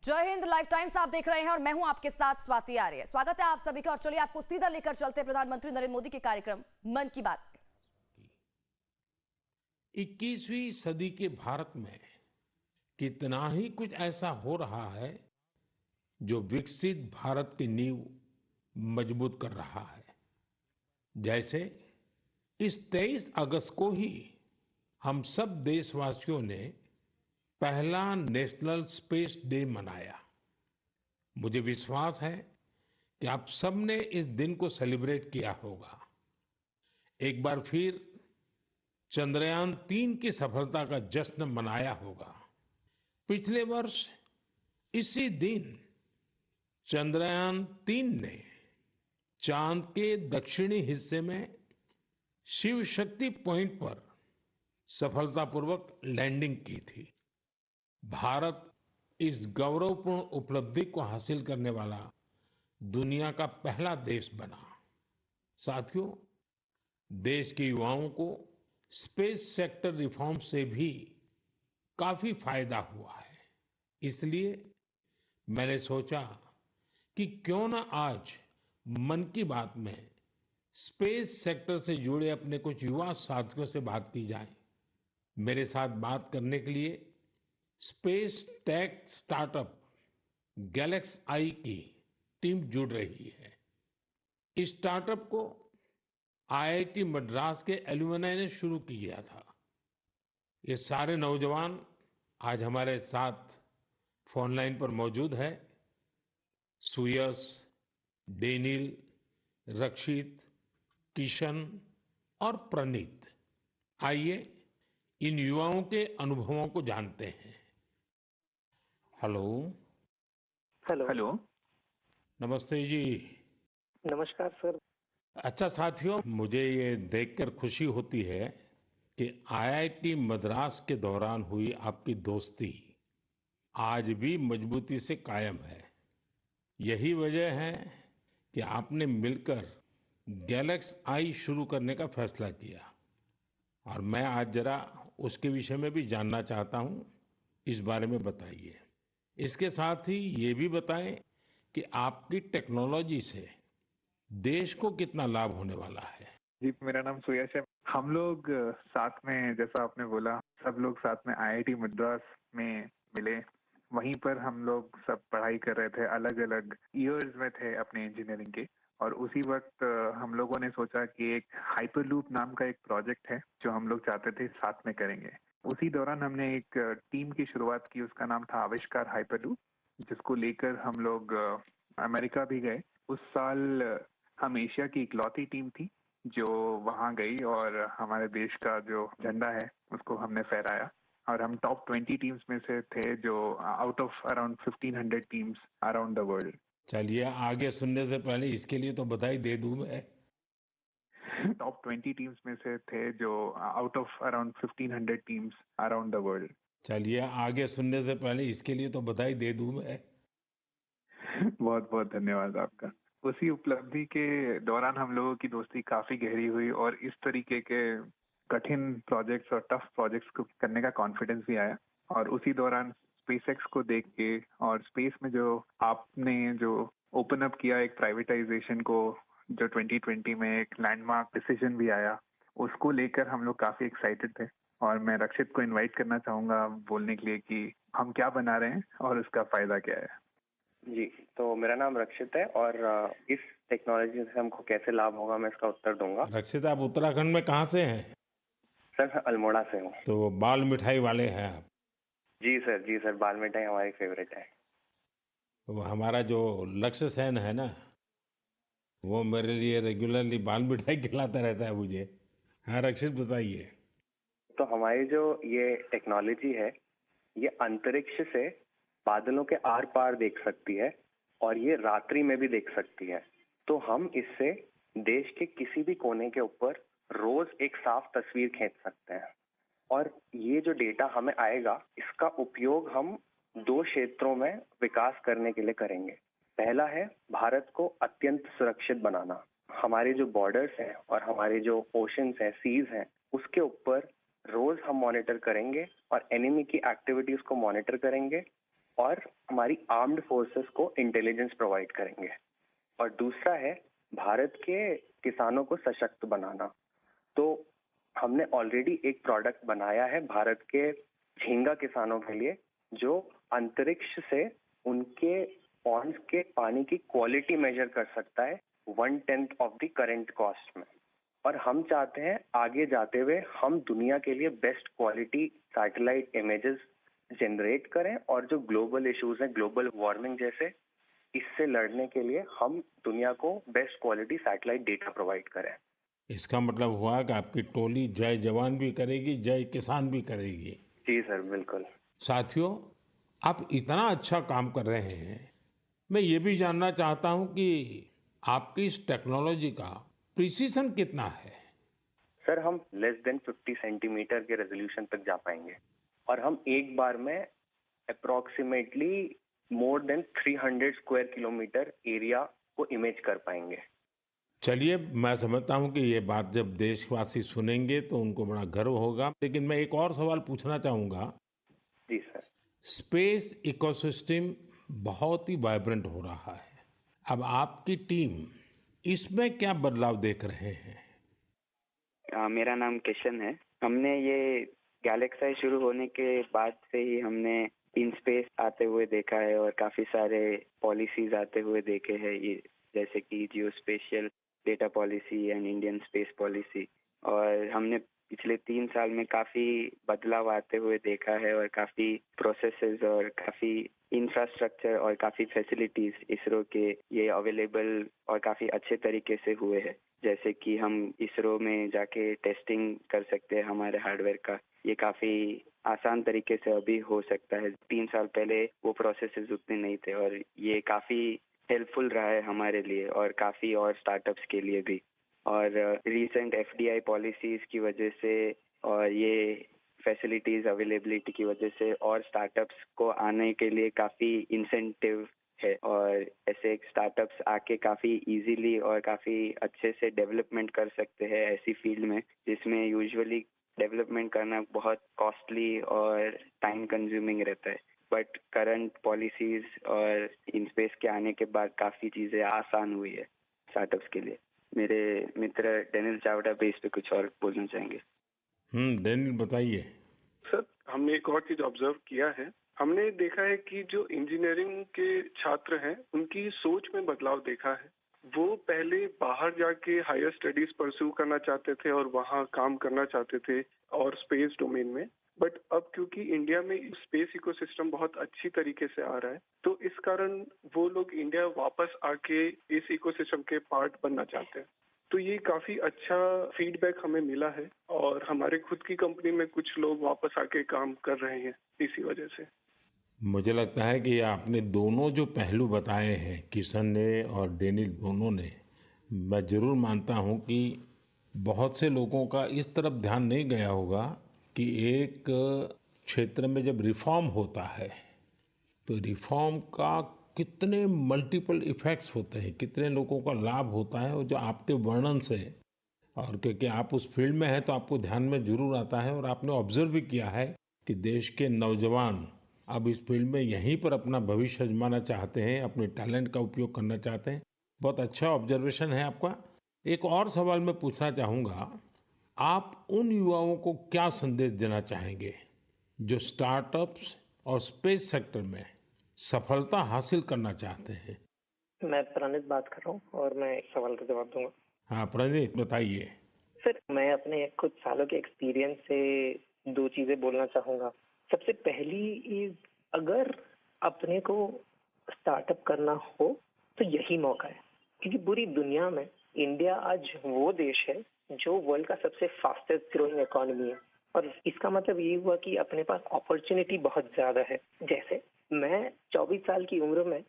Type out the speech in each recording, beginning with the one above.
जय Hind. Live times आप देख रहे हैं और मैं हूं आपके साथ स्वाति आर्य। स्वागत है आप सभी का और चलिए आपको सीधा लेकर चलते प्रधानमंत्री नरेंद्र मोदी के कार्यक्रम मन की बात। 21वीं सदी के भारत में कितना ही कुछ ऐसा हो रहा है जो विकसित भारत की नींव मजबूत कर रहा है। जैसे इस 23 अगस्त को ही हम सब देशवासियों ने पहला नेशनल स्पेस डे मनाया। मुझे विश्वास है कि आप सबने इस दिन को सेलिब्रेट किया होगा। एक बार फिर चंद्रयान-3 की सफलता का जश्न मनाया होगा। पिछले वर्ष इसी दिन चंद्रयान-3 ने चांद के दक्षिणी हिस्से में शिव शक्ति पॉइंट पर सफलतापूर्वक लैंडिंग की थी। भारत इस गौरवपूर्ण उपलब्धि को हासिल करने वाला दुनिया का पहला देश बना। साथियों, देश के युवाओं को स्पेस सेक्टर रिफॉर्म से भी काफी फायदा हुआ है। इसलिए मैंने सोचा कि क्यों ना आज मन की बात में स्पेस सेक्टर से जुड़े अपने कुछ युवा साथियों से बात की जाए। मेरे साथ बात करने के लिए स्पेस टेक स्टार्टअप गैलेक्स आई की टीम जुड़ रही है। इस स्टार्टअप को आईआईटी मद्रास के एलुमनाई ने शुरू किया था। ये सारे नौजवान आज हमारे साथ फोन लाइन पर मौजूद है। सुयश, डेनिल, रक्षित, किशन और प्रणीत। आइए इन युवाओं के अनुभवों को जानते हैं। हेलो। हेलो। हेलो। नमस्ते जी। नमस्कार सर। अच्छा साथियों, मुझे ये देखकर खुशी होती है कि आईआईटी मद्रास के दौरान हुई आपकी दोस्ती आज भी मजबूती से कायम है। यही वजह है कि आपने मिलकर गैलेक्स आई शुरू करने का फैसला किया और मैं आज जरा उसके विषय में भी जानना चाहता हूँ। इस बारे में बताइए। इसके साथ ही ये भी बताएं कि आपकी टेक्नोलॉजी से देश को कितना लाभ होने वाला है। जी, मेरा नाम सुयश है। हम लोग साथ में, जैसा आपने बोला, सब लोग साथ में आईआईटी मद्रास में मिले। वहीं पर हम लोग सब पढ़ाई कर रहे थे, अलग अलग ईयर्स में थे अपने इंजीनियरिंग के। और उसी वक्त हम लोगों ने सोचा कि एक हाइपरलूप नाम का एक प्रोजेक्ट है जो हम लोग चाहते थे साथ में करेंगे। उसी दौरान हमने एक टीम की शुरुआत की, उसका नाम था आविष्कार हाइपरलूप, जिसको लेकर हम लोग अमेरिका भी गए। उस साल हम एशिया की इकलौती टीम थी जो वहां गई और हमारे देश का जो झंडा है उसको हमने फहराया। और हम टॉप 20 टीम्स में से थे जो out of around 1500 teams around the world. चलिए, आगे सुनने से पहले इसके लिए तो बधाई दे दूं मैं। टॉप 20 टीम्स में से थे जो out of around 1500 teams around the world. चलिए, आगे सुनने से पहले इसके लिए तो बधाई दे दूं मैं। बहुत बहुत धन्यवाद आपका। उसी उपलब्धि के दौरान हम लोगों की दोस्ती काफी गहरी हुई और इस तरीके के कठिन प्रोजेक्ट्स और टफ प्रोजेक्ट्स को करने का कॉन्फिडेंस भी आया। और उसी दौरान स्पेसएक्स को देख के और स्पेस में जो आपने जो ओपन अप किया एक प्राइवेटाइजेशन को, जो 2020 में एक लैंडमार्क डिसीजन भी आया, उसको लेकर हम लोग काफी एक्साइटेड थे। और मैं रक्षित को इनवाइट करना चाहूंगा बोलने के लिए कि हम क्या बना रहे हैं और उसका फायदा क्या है। जी, तो मेरा नाम रक्षित है और इस टेक्नोलॉजी से हमको कैसे लाभ होगा मैं इसका उत्तर दूंगा। रक्षित, आप उत्तराखंड में कहाँ से हैं? सर, मैं अल्मोड़ा से हूँ। तो बाल मिठाई वाले हैं आप? जी सर, बाल मिठाई हमारी फेवरेट है। तो हमारा जो लक्ष्य सेन है ना, वो मेरे लिए रेगुलरली बाल मिठाई खिलाता रहता है मुझे। हाँ रक्षित, बताइए। तो हमारी जो ये टेक्नोलॉजी है ये अंतरिक्ष से बादलों के आर पार देख सकती है और ये रात्रि में भी देख सकती है। तो हम इससे देश के किसी भी कोने के ऊपर रोज एक साफ तस्वीर खींच सकते हैं। और ये जो डेटा हमें आएगा इसका उपयोग हम 2 क्षेत्रों में विकास करने के लिए करेंगे। पहला है भारत को अत्यंत सुरक्षित बनाना। हमारे जो बॉर्डर्स हैं और हमारे जो ओशंस हैं, सीज हैं, उसके ऊपर रोज हम मॉनिटर करेंगे और एनिमी की एक्टिविटीज को मॉनिटर करेंगे और हमारी आर्म्ड फोर्सेस को इंटेलिजेंस प्रोवाइड करेंगे। और दूसरा है भारत के किसानों को सशक्त बनाना। तो हमने ऑलरेडी एक प्रोडक्ट बनाया है भारत के झींगा किसानों के लिए, जो अंतरिक्ष से उनके पॉन्ड्स के पानी की क्वालिटी मेजर कर सकता है 1/10 ऑफ द करंट कॉस्ट में। और हम चाहते हैं आगे जाते हुए हम दुनिया के लिए best quality satellite images generate करें, और जो ग्लोबल इश्यूज हैं, ग्लोबल वार्मिंग जैसे, इससे लड़ने के लिए हम दुनिया को best quality satellite data provide करें। इसका मतलब हुआ कि आपकी टोली जय जवान भी करेगी, जय किसान भी करेगी। जी सर, बिल्कुल। साथियों, आप इतना अच्छा काम कर रहे हैं, मैं ये भी जानना चाहता हूं कि आपकी इस टेक्नोलॉजी का प्रिसीजन कितना है। सर, हम लेस देन 50 सेंटीमीटर के रेजोल्यूशन तक जा पाएंगे, और हम एक बार में approximately more than 300 square kilometre area को इमेज कर पाएंगे। चलिए, मैं समझता हूं कि ये बात जब देशवासी सुनेंगे तो उनको बड़ा गर्व होगा। लेकिन मैं एक और सवाल पूछना चाहूंगा। जी सर। स्पेस इकोसिस्टम बहुत ही वाइब्रेंट हो रहा है। अब आपकी टीम इसमें क्या बदलाव देख रहे हैं? मेरा नाम किशन है। हमने ये गैलेक्साई शुरू होने के बाद से ही हमने इन स्पेस आते हुए देखा है और काफी सारे पॉलिसीज आते हुए देखे हैं, ये जैसे कि geospatial data policy and Indian space policy. और हमने पिछले 3 साल में काफी बदलाव आते हुए देखा है और काफी प्रोसेसेस और काफी इंफ्रास्ट्रक्चर और काफी फैसिलिटीज इसरो के ये अवेलेबल और काफी अच्छे तरीके से हुए हैं। जैसे कि हम इसरो में जाके टेस्टिंग कर सकते हैं हमारे हार्डवेयर का, ये काफी आसान तरीके से अभी हो सकता है। 3 साल पहले वो प्रोसेसेस उतने नहीं थे, और ये काफी हेल्पफुल रहा है हमारे लिए और काफी और स्टार्टअप्स के लिए भी। और रीसेंट एफडीआई पॉलिसीज की वजह से और ये फैसिलिटीज अवेलेबिलिटी की वजह से और स्टार्टअप्स को आने के लिए काफी इंसेंटिव है, और ऐसे स्टार्टअप्स आके काफी इजीली और काफी अच्छे से डेवलपमेंट कर सकते हैं ऐसी फील्ड में जिसमें यूजुअली डेवलपमेंट करना बहुत कॉस्टली और टाइम कंज्यूमिंग रहता है। बट करंट पॉलिसीज और इन स्पेस के आने के बाद काफी चीजें आसान हुई है स्टार्टअप्स के लिए। मेरे मित्र डेनियल चावड़ा भी इस पे कुछ और बोलना चाहेंगे। डेनियल बताइए। सर, हमने एक और चीज ऑब्जर्व किया है। हमने देखा है कि जो इंजीनियरिंग के छात्र हैं उनकी सोच में बदलाव देखा है। वो पहले बाहर जाके हायर स्टडीज परस्यू करना चाहते थे और वहाँ काम करना चाहते थे और स्पेस डोमेन में, बट अब क्योंकि इंडिया में स्पेस इकोसिस्टम बहुत अच्छी तरीके से आ रहा है, तो इस कारण वो लोग इंडिया वापस आके इस इकोसिस्टम के पार्ट बनना चाहते हैं। तो ये काफी अच्छा फीडबैक हमें मिला है, और हमारे खुद की कंपनी में कुछ लोग वापस आके काम कर रहे हैं इसी वजह से। मुझे लगता है कि आपने दोनों जो पहलू बताए हैं, किशन ने और डेनियल दोनों ने, मैं जरूर मानता हूं कि बहुत से लोगों का इस तरफ ध्यान नहीं गया होगा कि एक क्षेत्र में जब रिफॉर्म होता है तो रिफॉर्म का कितने मल्टीपल इफेक्ट्स होते हैं, कितने लोगों का लाभ होता है, और जो आपके वर्णन से, और क्योंकि आप उस फील्ड में हैं तो आपको ध्यान में जरूर आता है, और आपने ऑब्जर्व भी किया है कि देश के नौजवान अब इस फील्ड में यहीं पर अपना भविष्य आजमाना चाहते हैं, अपने टैलेंट का उपयोग करना चाहते हैं। बहुत अच्छा ऑब्जर्वेशन है आपका। एक और सवाल मैं पूछना चाहूँगा, आप उन युवाओं को क्या संदेश देना चाहेंगे जो स्टार्टअप्स और स्पेस सेक्टर में सफलता हासिल करना चाहते हैं? मैं प्रणीत बात कर रहा हूँ और मैं एक सवाल का जवाब दूंगा। हाँ प्रणीत, बताइए। सर, मैं अपने कुछ सालों के एक्सपीरियंस से 2 चीजें बोलना चाहूंगा। सबसे पहली इज, अगर अपने को स्टार्टअप करना हो तो यही मौका है, क्योंकि पूरी दुनिया में इंडिया आज वो देश है जो वर्ल्ड का सबसे फास्टेस्ट ग्रोइंग इकोनॉमी है, और इसका मतलब ये हुआ कि अपने पास अपॉर्चुनिटी बहुत ज्यादा है। जैसे मैं 24 साल की उम्र में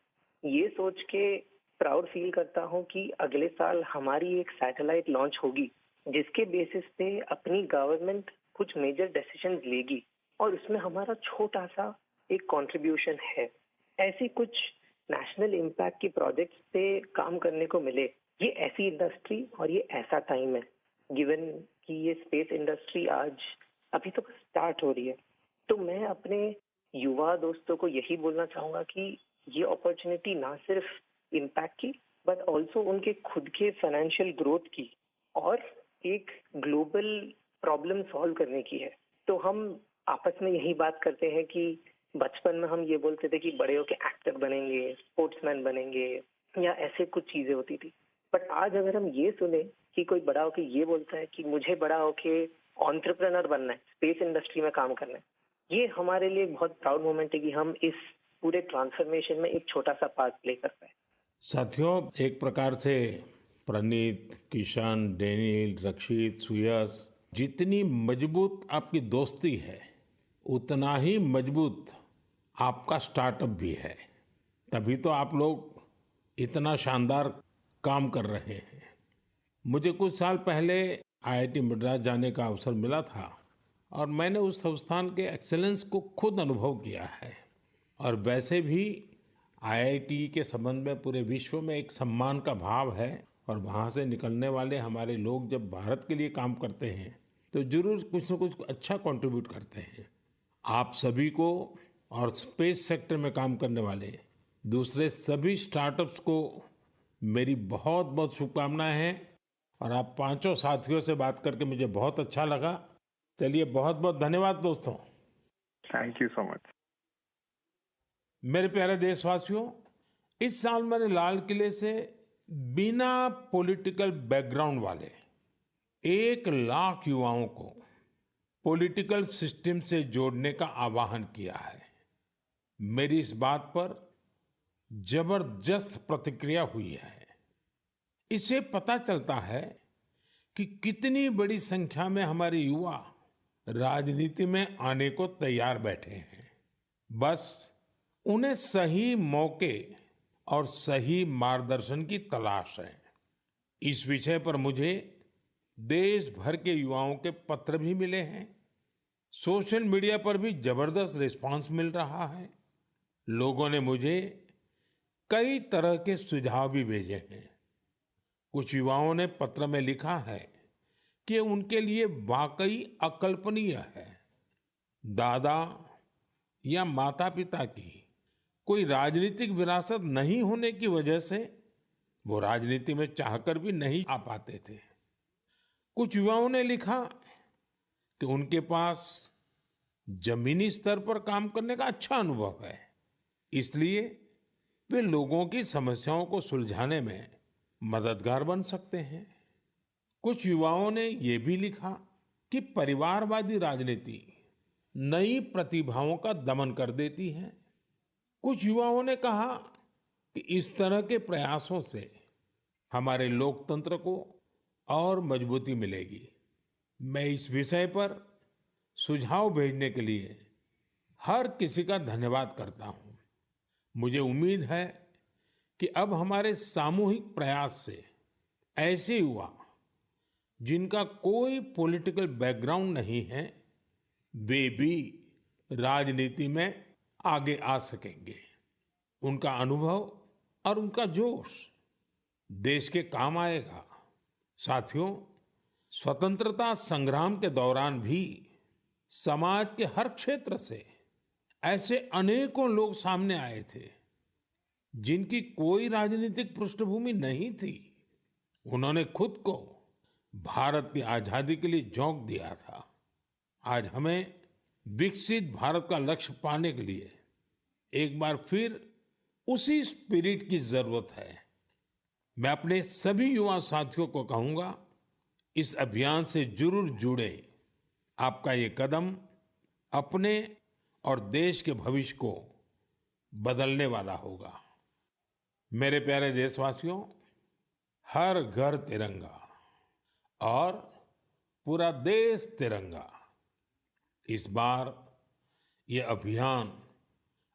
ये सोच के प्राउड फील करता हूँ कि अगले साल हमारी एक सैटेलाइट लॉन्च होगी जिसके बेसिस पे अपनी गवर्नमेंट कुछ मेजर डिसीजन लेगी और उसमें हमारा छोटा सा एक कंट्रीब्यूशन है। ऐसी कुछ नेशनल इम्पैक्ट की प्रोजेक्ट्स पे काम करने को मिले, ये ऐसी इंडस्ट्री और ये ऐसा टाइम है, गिवन कि ये स्पेस इंडस्ट्री आज अभी तो स्टार्ट हो रही है। तो मैं अपने युवा दोस्तों को यही बोलना चाहूंगा कि ये अपॉर्चुनिटी ना सिर्फ इम्पैक्ट की बट ऑल्सो उनके खुद के फाइनेंशियल ग्रोथ की और एक ग्लोबल प्रॉब्लम सॉल्व करने की है। तो हम आपस में यही बात करते हैं कि बचपन में हम ये बोलते थे कि बड़े होके एक्टर बनेंगे, स्पोर्ट्समैन बनेंगे या ऐसे कुछ चीजें होती थी। बट आज अगर हम ये सुने कि कोई बड़ा होके ये बोलता है कि मुझे बड़ा होके एंटरप्रेन्योर बनना है, स्पेस इंडस्ट्री में काम करना है, ये हमारे लिए बहुत प्राउड मोमेंट है कि हम इस पूरे ट्रांसफॉर्मेशन में एक छोटा सा पार्ट प्ले कर पाए। साथियों, एक प्रकार से प्रणीत, किशन, डेनियल, रक्षित, सुयश, जितनी मजबूत आपकी दोस्ती है उतना ही मजबूत आपका स्टार्टअप भी है। तभी तो आप लोग इतना शानदार काम कर रहे हैं। मुझे कुछ साल पहले आईआईटी मद्रास जाने का अवसर मिला था और मैंने उस संस्थान के एक्सेलेंस को खुद अनुभव किया है। और वैसे भी आईआईटी के संबंध में पूरे विश्व में एक सम्मान का भाव है और वहाँ से निकलने वाले हमारे लोग जब भारत के लिए काम करते हैं तो जरूर कुछ न कुछ अच्छा कंट्रीब्यूट करते हैं। आप सभी को और स्पेस सेक्टर में काम करने वाले दूसरे सभी स्टार्टअप्स को मेरी बहुत बहुत शुभकामनाएं हैं। और आप पांचों साथियों से बात करके मुझे बहुत अच्छा लगा। चलिए, बहुत बहुत धन्यवाद दोस्तों। Thank you so much. मेरे प्यारे देशवासियों, इस साल मैंने लाल किले से बिना पॉलिटिकल बैकग्राउंड वाले 1 लाख युवाओं को पॉलिटिकल सिस्टम से जोड़ने का आह्वान किया है। मेरी इस बात पर जबरदस्त प्रतिक्रिया हुई है। इससे पता चलता है कि कितनी बड़ी संख्या में हमारे युवा राजनीति में आने को तैयार बैठे हैं। बस उन्हें सही मौके और सही मार्गदर्शन की तलाश है। इस विषय पर मुझे देश भर के युवाओं के पत्र भी मिले हैं। सोशल मीडिया पर भी जबरदस्त रिस्पांस मिल रहा है। लोगों ने मुझे कई तरह के सुझाव भी भेजे हैं। कुछ युवाओं ने पत्र में लिखा है कि उनके लिए वाकई अकल्पनीय है दादा या माता पिता की कोई राजनीतिक विरासत नहीं होने की वजह से वो राजनीति में चाहकर भी नहीं आ पाते थे। कुछ युवाओं ने लिखा कि उनके पास जमीनी स्तर पर काम करने का अच्छा अनुभव है, इसलिए वे लोगों की समस्याओं को सुलझाने में मददगार बन सकते हैं। कुछ युवाओं ने ये भी लिखा कि परिवारवादी राजनीति नई प्रतिभाओं का दमन कर देती है। कुछ युवाओं ने कहा कि इस तरह के प्रयासों से हमारे लोकतंत्र को और मजबूती मिलेगी। मैं इस विषय पर सुझाव भेजने के लिए हर किसी का धन्यवाद करता हूं। मुझे उम्मीद है कि अब हमारे सामूहिक प्रयास से ऐसे युवा जिनका कोई पॉलिटिकल बैकग्राउंड नहीं है वे भी राजनीति में आगे आ सकेंगे। उनका अनुभव और उनका जोश देश के काम आएगा। साथियों, स्वतंत्रता संग्राम के दौरान भी समाज के हर क्षेत्र से ऐसे अनेकों लोग सामने आए थे जिनकी कोई राजनीतिक पृष्ठभूमि नहीं थी। उन्होंने खुद को भारत की आजादी के लिए झोंक दिया था। आज हमें विकसित भारत का लक्ष्य पाने के लिए एक बार फिर उसी स्पिरिट की जरूरत है। मैं अपने सभी युवा साथियों को कहूंगा, इस अभियान से जरूर जुड़े। आपका ये कदम अपने और देश के भविष्य को बदलने वाला होगा। मेरे प्यारे देशवासियों, हर घर तिरंगा और पूरा देश तिरंगा। इस बार ये अभियान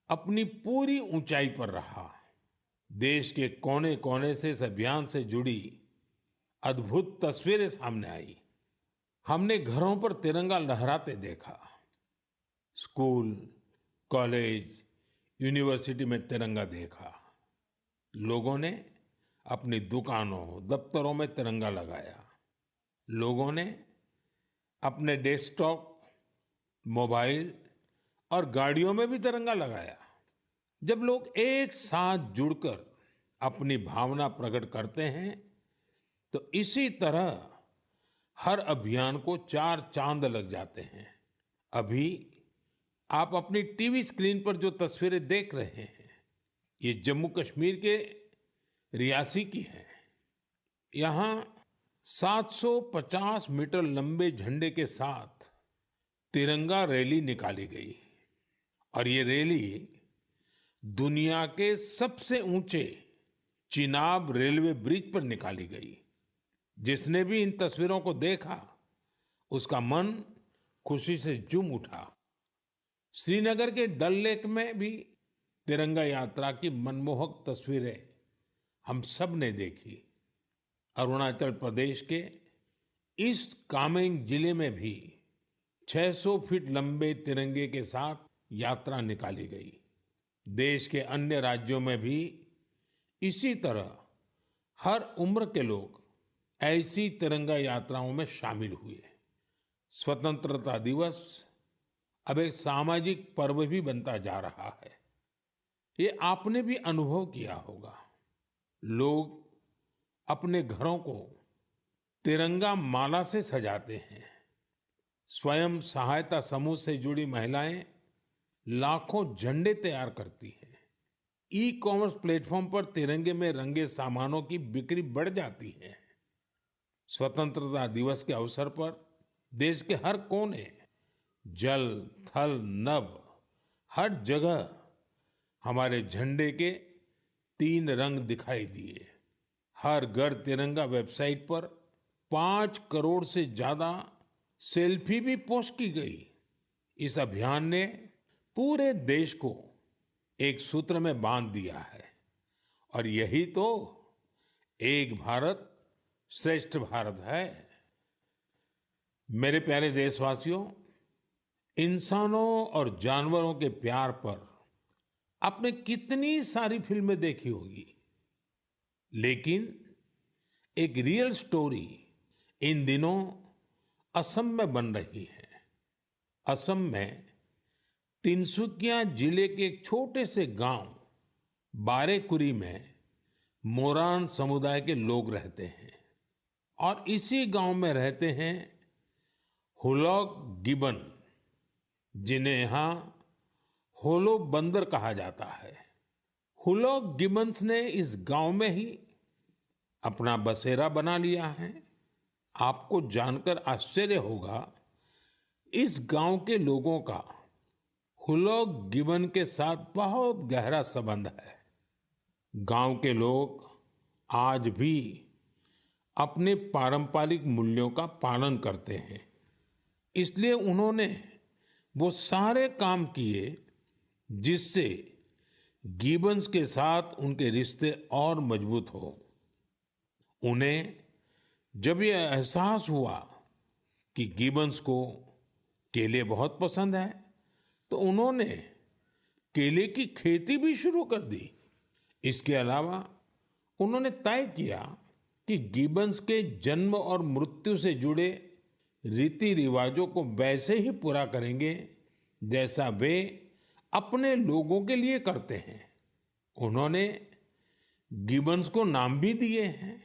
अपनी पूरी ऊंचाई पर रहा। देश के कोने कोने से इस अभियान से जुड़ी अद्भुत तस्वीरें सामने आई। हमने घरों पर तिरंगा लहराते देखा। स्कूल, कॉलेज, यूनिवर्सिटी में तिरंगा देखा। लोगों ने अपनी दुकानों, दफ्तरों में तिरंगा लगाया। लोगों ने अपने डेस्कटॉप, मोबाइल और गाड़ियों में भी तिरंगा लगाया। जब लोग एक साथ जुड़कर अपनी भावना प्रकट करते हैं, तो इसी तरह हर अभियान को 4 चांद लग जाते हैं। अभी आप अपनी टीवी स्क्रीन पर जो तस्वीरें देख रहे हैं, ये जम्मू कश्मीर के रियासी की हैं। यहाँ 750 मीटर लंबे झंडे के साथ तिरंगा रैली निकाली गई और ये रैली दुनिया के सबसे ऊंचे चिनाब रेलवे ब्रिज पर निकाली गई। जिसने भी इन तस्वीरों को देखा, उसका मन खुशी से झूम उठा। श्रीनगर के डल लेक में भी तिरंगा यात्रा की मनमोहक तस्वीरें हम सब ने देखी। अरुणाचल प्रदेश के ईस्ट कामेंग जिले में भी 600 फीट लंबे तिरंगे के साथ यात्रा निकाली गई। देश के अन्य राज्यों में भी इसी तरह हर उम्र के लोग ऐसी तिरंगा यात्राओं में शामिल हुए। स्वतंत्रता दिवस अब एक सामाजिक पर्व भी बनता जा रहा है। ये आपने भी अनुभव किया होगा। लोग अपने घरों को तिरंगा माला से सजाते हैं। स्वयं सहायता समूह से जुड़ी महिलाएं लाखों झंडे तैयार करती हैं। ई कॉमर्स प्लेटफॉर्म पर तिरंगे में रंगे सामानों की बिक्री बढ़ जाती है। स्वतंत्रता दिवस के अवसर पर देश के हर कोने, जल, थल, नभ, हर जगह हमारे झंडे के 3 रंग दिखाई दिए। हर घर तिरंगा वेबसाइट पर 5 करोड़ से ज्यादा सेल्फी भी पोस्ट की गई। इस अभियान ने पूरे देश को एक सूत्र में बांध दिया है और यही तो एक भारत श्रेष्ठ भारत है। मेरे प्यारे देशवासियों, इंसानों और जानवरों के प्यार पर आपने कितनी सारी फिल्में देखी होगी, लेकिन एक रियल स्टोरी इन दिनों असम में बन रही है। असम में तिनसुकिया जिले के एक छोटे से गांव बारेकुरी में मोरान समुदाय के लोग रहते हैं और इसी गांव में रहते हैं हुलॉक गिबन, जिन्हें यहां होलो बंदर कहा जाता है। हुलॉक गिबन्स ने इस गांव में ही अपना बसेरा बना लिया है। आपको जानकर आश्चर्य होगा, इस गांव के लोगों का हुलॉक गिबन के साथ बहुत गहरा संबंध है। गांव के लोग आज भी अपने पारंपरिक मूल्यों का पालन करते हैं, इसलिए उन्होंने वो सारे काम किए जिससे गिबन्स के साथ उनके रिश्ते और मजबूत हो। उन्हें जब ये एहसास हुआ कि गिबन्स को केले बहुत पसंद है, तो उन्होंने केले की खेती भी शुरू कर दी। इसके अलावा उन्होंने तय किया कि गिबन्स के जन्म और मृत्यु से जुड़े रीति रिवाजों को वैसे ही पूरा करेंगे जैसा वे अपने लोगों के लिए करते हैं। उन्होंने गिबन्स को नाम भी दिए हैं।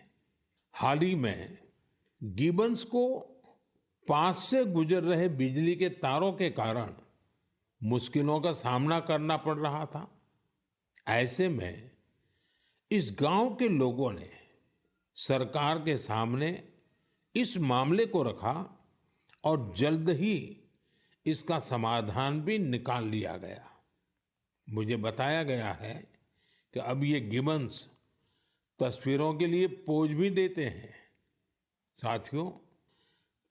हाल ही में गिबन्स को पास से गुजर रहे बिजली के तारों के कारण मुश्किलों का सामना करना पड़ रहा था। ऐसे में इस गांव के लोगों ने सरकार के सामने इस मामले को रखा और जल्द ही इसका समाधान भी निकाल लिया गया। मुझे बताया गया है कि अब ये गिबन्स तस्वीरों के लिए पोज भी देते हैं। साथियों,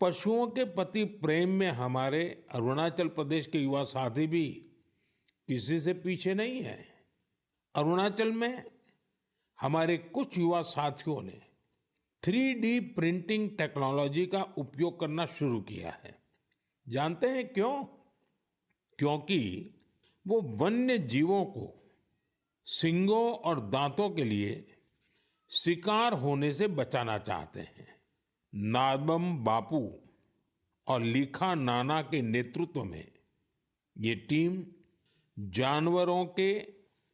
पशुओं के प्रति प्रेम में हमारे अरुणाचल प्रदेश के युवा साथी भी किसी से पीछे नहीं है। अरुणाचल में हमारे कुछ युवा साथियों ने 3D प्रिंटिंग टेक्नोलॉजी का उपयोग करना शुरू किया है। जानते हैं क्यों? क्योंकि वो वन्य जीवों को सींगों और दांतों के लिए शिकार होने से बचाना चाहते हैं। नाबम बापू और लीखा नाना के नेतृत्व में ये टीम जानवरों के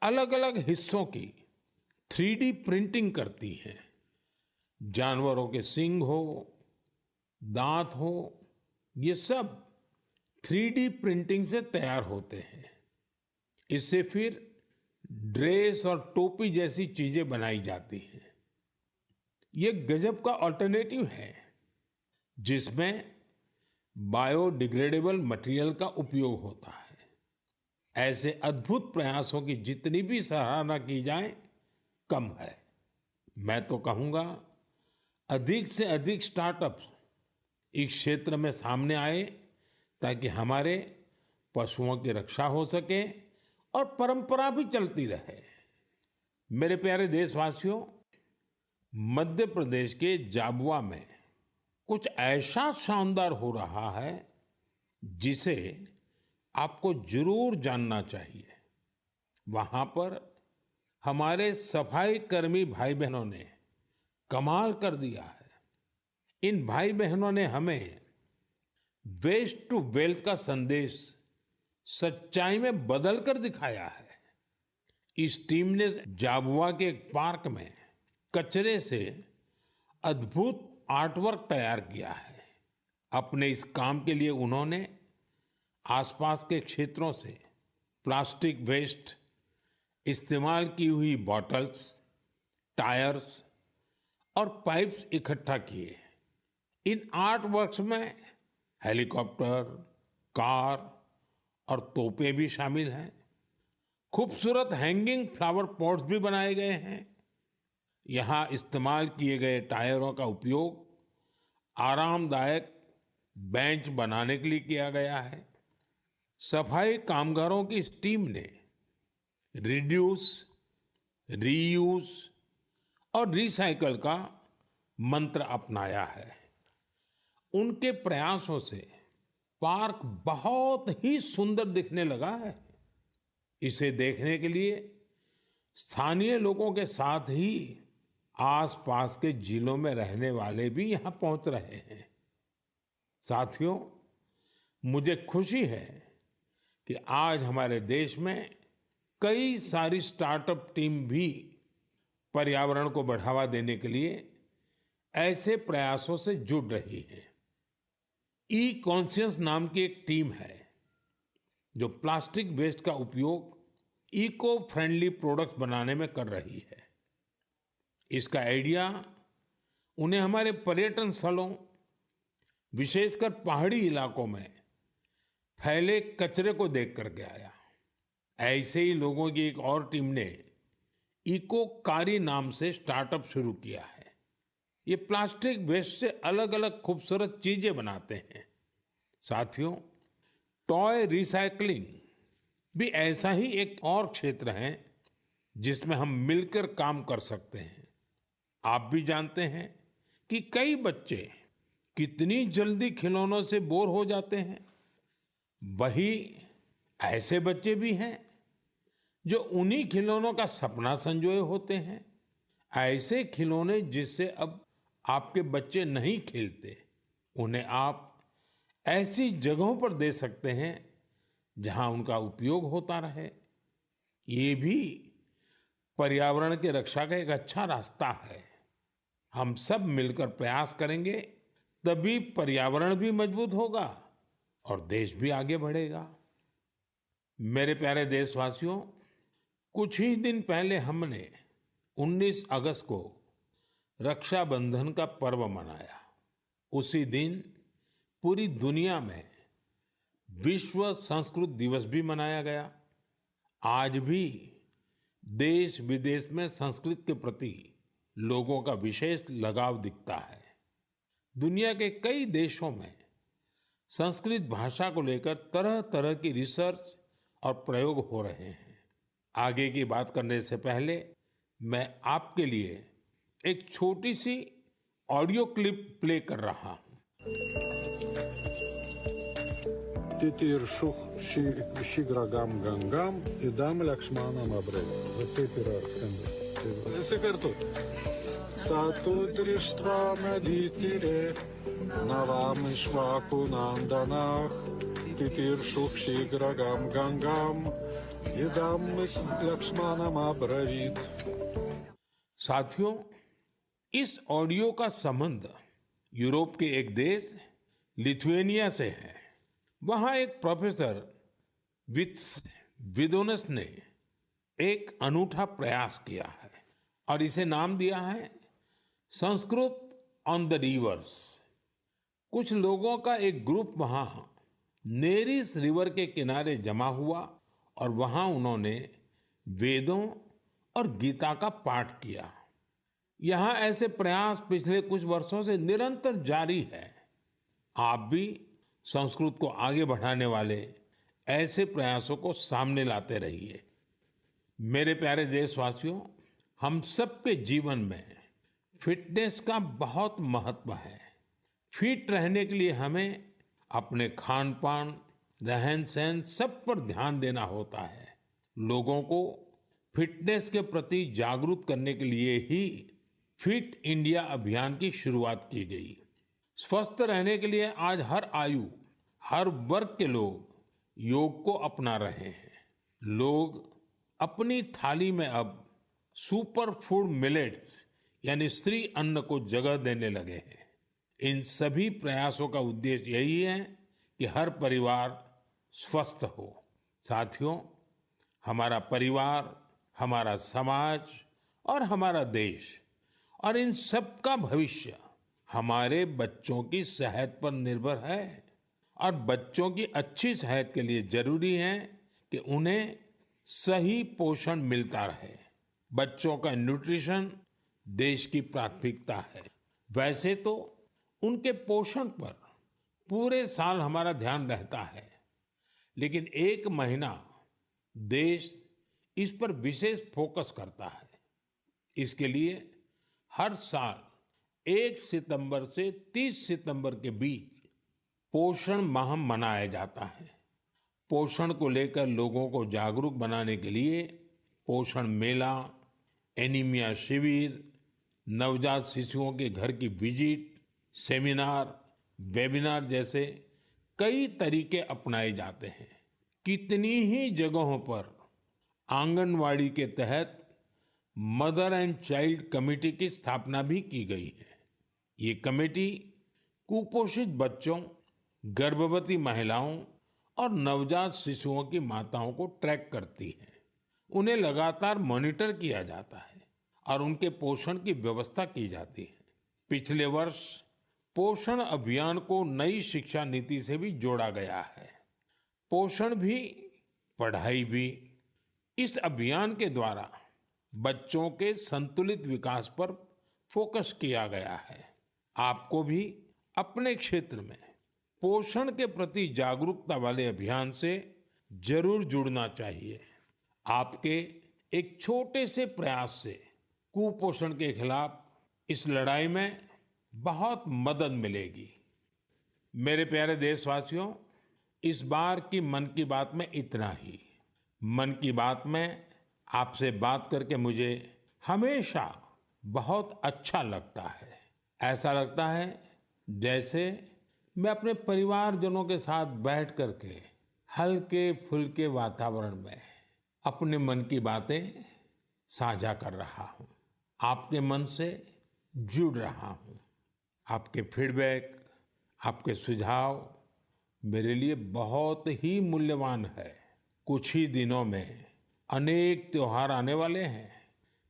अलग अलग हिस्सों की 3D प्रिंटिंग करती है। जानवरों के सींग हो, दांत हो, ये सब 3D प्रिंटिंग से तैयार होते हैं। इससे फिर ड्रेस और टोपी जैसी चीजें बनाई जाती हैं। ये गजब का ऑल्टरनेटिव है जिसमें बायोडिग्रेडेबल मटेरियल का उपयोग होता है। ऐसे अद्भुत प्रयासों की जितनी भी सराहना की जाए कम है। मैं तो कहूंगा अधिक से अधिक स्टार्टअप्स इस क्षेत्र में सामने आए ताकि हमारे पशुओं की रक्षा हो सके और परंपरा भी चलती रहे। मेरे प्यारे देशवासियों, मध्य प्रदेश के जाबुआ में कुछ ऐसा शानदार हो रहा है जिसे आपको जरूर जानना चाहिए। वहां पर हमारे सफाई कर्मी भाई बहनों ने कमाल कर दिया है। इन भाई बहनों ने हमें वेस्ट टू वेल्थ का संदेश सच्चाई में बदल कर दिखाया है। इस टीम ने जाबुआ के एक पार्क में कचरे से अद्भुत आर्टवर्क तैयार किया है। अपने इस काम के लिए उन्होंने आसपास के क्षेत्रों से प्लास्टिक वेस्ट, इस्तेमाल की हुई बॉटल्स, टायर्स और पाइप्स इकट्ठा किए। इन आर्ट वर्क्स में हेलीकॉप्टर, कार और तोपें भी शामिल हैं। खूबसूरत हैंगिंग फ्लावर पॉट्स भी बनाए गए हैं। यहां इस्तेमाल किए गए टायरों का उपयोग आरामदायक बेंच बनाने के लिए किया गया है। सफाई कामगारों की इस टीम ने रिड्यूस, रीयूज और रिसाइकल का मंत्र अपनाया है। उनके प्रयासों से पार्क बहुत ही सुंदर दिखने लगा है। इसे देखने के लिए स्थानीय लोगों के साथ ही आसपास के जिलों में रहने वाले भी यहां पहुंच रहे हैं। साथियों, मुझे खुशी है कि आज हमारे देश में कई सारी स्टार्टअप टीम भी पर्यावरण को बढ़ावा देने के लिए ऐसे प्रयासों से जुड़ रही है। ई कॉन्शियस नाम की एक टीम है जो प्लास्टिक वेस्ट का उपयोग इको फ्रेंडली प्रोडक्ट्स बनाने में कर रही है। इसका आइडिया उन्हें हमारे पर्यटन स्थलों, विशेषकर पहाड़ी इलाकों में फैले कचरे को देख करके आया। ऐसे ही लोगों की एक और टीम ने इको कारी नाम से स्टार्टअप शुरू किया है। ये प्लास्टिक वेस्ट से अलग अलग खूबसूरत चीजें बनाते हैं। साथियों, टॉय रिसाइकलिंग भी ऐसा ही एक और क्षेत्र है जिसमें हम मिलकर काम कर सकते हैं। आप भी जानते हैं कि कई बच्चे कितनी जल्दी खिलौनों से बोर हो जाते हैं। वही ऐसे बच्चे भी हैं जो उन्हीं खिलौनों का सपना संजोए होते हैं। ऐसे खिलौने जिससे अब आपके बच्चे नहीं खेलते, उन्हें आप ऐसी जगहों पर दे सकते हैं जहां उनका उपयोग होता रहे। ये भी पर्यावरण की रक्षा का एक अच्छा रास्ता है। हम सब मिलकर प्रयास करेंगे तभी पर्यावरण भी मजबूत होगा और देश भी आगे बढ़ेगा। मेरे प्यारे देशवासियों, कुछ ही दिन पहले हमने 19 अगस्त को रक्षाबंधन का पर्व मनाया। उसी दिन पूरी दुनिया में विश्व संस्कृत दिवस भी मनाया गया। आज भी देश विदेश में संस्कृत के प्रति लोगों का विशेष लगाव दिखता है। दुनिया के कई देशों में संस्कृत भाषा को लेकर तरह तरह की रिसर्च और प्रयोग हो रहे हैं। आगे की बात करने से पहले मैं आपके लिए एक छोटी सी ऑडियो क्लिप प्ले कर रहा हूं। Титиршух Шиграгам Гангам и дам Лакшманам Абрей. Вот ты пирог. Секарту. Сатудриштва Надитире Навам Ишваку Нанданах तितीर्षुः शीघ्रगां गङ्गाम् इदं लक्ष्मणमब्रवीत्। साथियों, इस ऑडियो का संबंध यूरोप के एक देश लिथुएनिया से है। वहां एक प्रोफेसर विदोनस ने एक अनूठा प्रयास किया है और इसे नाम दिया है संस्कृत ऑन द रिवर्स। कुछ लोगों का एक ग्रुप वहां नेरिस रिवर के किनारे जमा हुआ और वहां उन्होंने वेदों और गीता का पाठ किया। यहां ऐसे प्रयास पिछले कुछ वर्षों से निरंतर जारी है। आप भी संस्कृत को आगे बढ़ाने वाले ऐसे प्रयासों को सामने लाते रहिए। मेरे प्यारे देशवासियों, हम सबके जीवन में फिटनेस का बहुत महत्व है। फिट रहने के लिए हमें अपने खान पान, रहन सहन सब पर ध्यान देना होता है। लोगों को फिटनेस के प्रति जागरूक करने के लिए ही फिट इंडिया अभियान की शुरुआत की गई। स्वस्थ रहने के लिए आज हर आयु, हर वर्ग के लोग योग को अपना रहे हैं। लोग अपनी थाली में अब सुपर फूड मिलेट्स यानी श्री अन्न को जगह देने लगे हैं। इन सभी प्रयासों का उद्देश्य यही है कि हर परिवार स्वस्थ हो। साथियों, हमारा परिवार, हमारा समाज और हमारा देश और इन सब का भविष्य हमारे बच्चों की सेहत पर निर्भर है और बच्चों की अच्छी सेहत के लिए जरूरी है कि उन्हें सही पोषण मिलता रहे। बच्चों का न्यूट्रिशन देश की प्राथमिकता है। वैसे तो उनके पोषण पर पूरे साल हमारा ध्यान रहता है, लेकिन एक महीना देश इस पर विशेष फोकस करता है। इसके लिए हर साल 1 सितंबर से 30 सितंबर के बीच पोषण माह मनाया जाता है। पोषण को लेकर लोगों को जागरूक बनाने के लिए पोषण मेला, एनीमिया शिविर, नवजात शिशुओं के घर की विजिट, सेमिनार, वेबिनार जैसे कई तरीके अपनाए जाते हैं। कितनी ही जगहों पर आंगनवाड़ी के तहत मदर एंड चाइल्ड कमेटी की स्थापना भी की गई है। ये कमेटी कुपोषित बच्चों, गर्भवती महिलाओं और नवजात शिशुओं की माताओं को ट्रैक करती है। उन्हें लगातार मॉनिटर किया जाता है और उनके पोषण की व्यवस्था की जाती है। पिछले वर्ष पोषण अभियान को नई शिक्षा नीति से भी जोड़ा गया है। पोषण भी, पढ़ाई भी। इस अभियान के द्वारा बच्चों के संतुलित विकास पर फोकस किया गया है। आपको भी अपने क्षेत्र में पोषण के प्रति जागरूकता वाले अभियान से जरूर जुड़ना चाहिए। आपके एक छोटे से प्रयास से कुपोषण के खिलाफ इस लड़ाई में बहुत मदद मिलेगी। मेरे प्यारे देशवासियों, इस बार की मन की बात में इतना ही। मन की बात में आपसे बात करके मुझे हमेशा बहुत अच्छा लगता है। ऐसा लगता है जैसे मैं अपने परिवारजनों के साथ बैठ करके हल्के फुल्के वातावरण में अपने मन की बातें साझा कर रहा हूँ, आपके मन से जुड़ रहा हूँ। आपके फीडबैक, आपके सुझाव मेरे लिए बहुत ही मूल्यवान है। कुछ ही दिनों में अनेक त्योहार आने वाले हैं।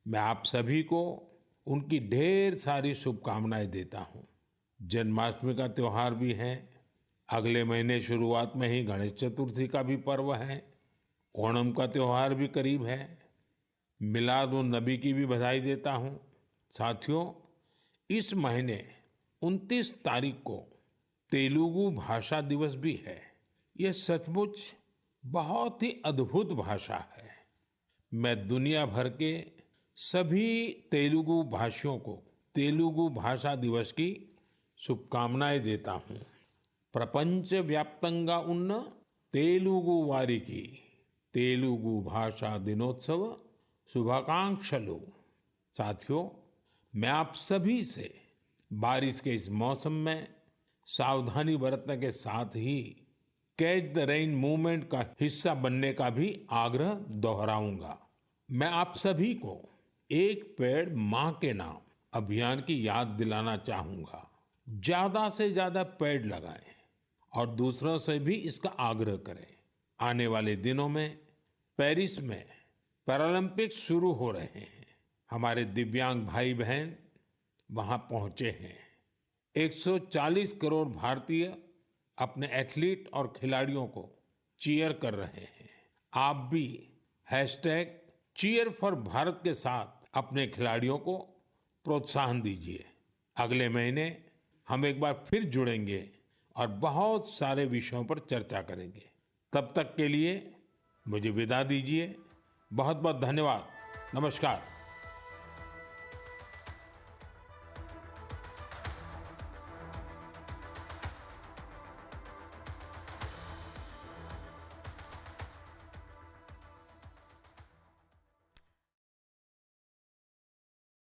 मैं आप सभी को उनकी ढेर सारी शुभकामनाएं देता हूँ। जन्माष्टमी का त्योहार भी है। अगले महीने शुरुआत में ही गणेश चतुर्थी का भी पर्व है। ओणम का त्योहार भी करीब है। मिलाद उन नबी की भी बधाई देता हूँ। साथियों, इस महीने 29 तारीख को तेलुगु भाषा दिवस भी है। ये सचमुच बहुत ही अद्भुत भाषा है। मैं दुनिया भर के सभी तेलुगु भाषियों को तेलुगु भाषा दिवस की शुभकामनाएं देता हूँ। प्रपंच व्याप्तंगा उन्न तेलुगु वारिकी तेलुगु भाषा दिनोत्सव शुभाकांक्षलु। साथियों, मैं आप सभी से बारिश के इस मौसम में सावधानी बरतने के साथ ही कैच द रेन मूवमेंट का हिस्सा बनने का भी आग्रह दोहराऊंगा। मैं आप सभी को एक पेड़ मां के नाम अभियान की याद दिलाना चाहूंगा। ज्यादा से ज्यादा पेड़ लगाएं और दूसरों से भी इसका आग्रह करें। आने वाले दिनों में पेरिस में पैरालंपिक्स शुरू हो रहे हैं। हमारे दिव्यांग भाई बहन वहां पहुंचे हैं। 140 करोड़ भारतीय अपने एथलीट और खिलाड़ियों को चीयर कर रहे हैं। आप भी #cheer4Bharat के साथ अपने खिलाड़ियों को प्रोत्साहन दीजिए। अगले महीने हम एक बार फिर जुड़ेंगे और बहुत सारे विषयों पर चर्चा करेंगे। तब तक के लिए मुझे विदा दीजिए। बहुत बहुत धन्यवाद। नमस्कार।